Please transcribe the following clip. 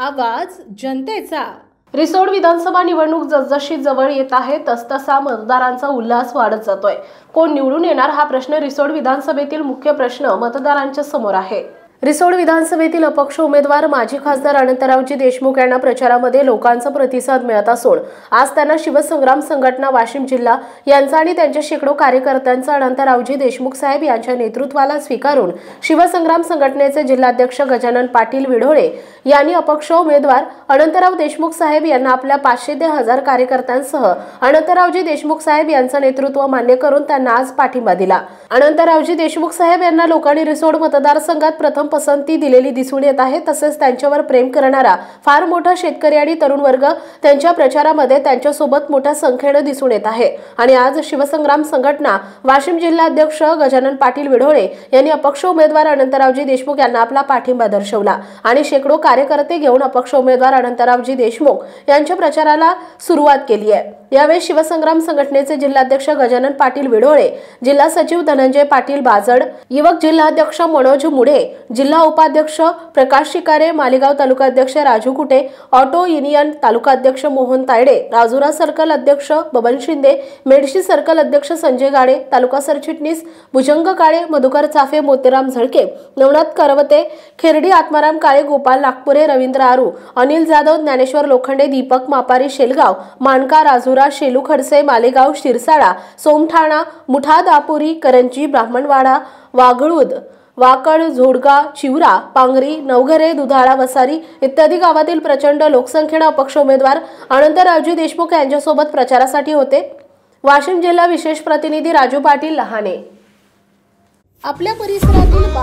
आवाज जनतेचा। रिसोड विधानसभा निवडणूक जसजशी जवळ येत आहे तसतसा मतदारांचा उल्हास वाढत जातोय। कोण निवडून येणार हा प्रश्न रिसोड विधानसभेतील मुख्य प्रश्न मतदारांच्या समोर आहे। रिसोड विधानसभेतील अपक्ष उमेदवार माजी खासदार अनंतरावजी देशमुख यांना प्रचारामध्ये लोकांचा प्रतिसाद मिळत असून आज त्यांना शिवसंग्राम संघटना वाशिम जिल्हा यांचा आणि त्यांच्या शेकडो कार्यकर्त्यांचा अनंतरावजी देशमुख साहेब यांच्या नेतृत्वाला स्वीकारून शिवसंग्राम संघटनेचे जिल्हाध्यक्ष गजानन पाटील विढोळे यांनी अपक्ष उमेदवार अनंतराव देशमुख साहेब यांना आपल्या 500 ते 1000 कार्यकर्त्यांसह अनंतरावजी देशमुख साहेब यांचं नेतृत्व मान्य करून त्यांना आज पाठिंबा दिला। अनंतरावजी देशमुख साहेब यांना लोकांनी रिसोड मतदारसंघात प्रथम पसंती दिलेली दिसून येत आहे। तसेच त्यांच्यावर प्रेम करणारा फार मोठा शेतकरी आणि तरुण वर्ग त्यांच्या प्रचारामध्ये त्यांच्यासोबत मोठ्या संख्येने दिसून येत आहे। आणि आज शिवसंग्राम संघटना वाशिम जिल्हाध्यक्ष गजानन पाटील विढोळे यांनी अपक्ष उमेदवार अनंतरावजी देशमुख यांना आपला पाठिंबा दर्शवला आणि शेकडो कार्यकर्ते घेऊन अपक्ष उमेदवार अनंतरावजी देशमुख यांच्या प्रचाराला सुरुवात केली आहे। यावेळी शिवसंग्राम संघटनेचे जिल्हाध्यक्ष गजानन पाटील विढोळे, जिल्हा सचिव धनंजय पाटील बाजड, युवक जिल्हाध्यक्ष मनोज मुडे, जिल्हा उपाध्यक्ष प्रकाश शिकारे, मालेगाव तालुकाध्यक्ष राजू कुटे, ऑटो युनियन तालुकाध्यक्ष मोहन तायडे, राजुरा सर्कल अध्यक्ष बबन शिंदे, मेडशी सर्कल अध्यक्ष संजय गाडे, तालुका सरचिटणीस भुजंग काळे, मधुकर चाफे, मोतीराम झळके, नवनाथ करवते, खेरडी आत्माराम काळे, गोपाल नागपुरे, रवींद्र आरू, अनिल जाधव, ज्ञानेश्वर लोखंडे, दीपक मापारी, शेलगाव, मानका, राजुरा, शेलू खडसे, मालेगाव, शिरसाळा, सोमठाणा, मुठा, दापुरी, करंजी, ब्राह्मणवाडा, वाघळूद, वाकड, झोडगा, चिवरा, पांगरी, नवघरे, दुधाळा, वसारी इत्यादी गावातील प्रचंड लोकसंख्येने अपक्ष उमेदवार अनंतरावजी देशमुख यांच्यासोबत प्रचारासाठी होते। वाशिम जिल्हा विशेष प्रतिनिधी राजू पाटील लहाने। आपल्या परिसरातील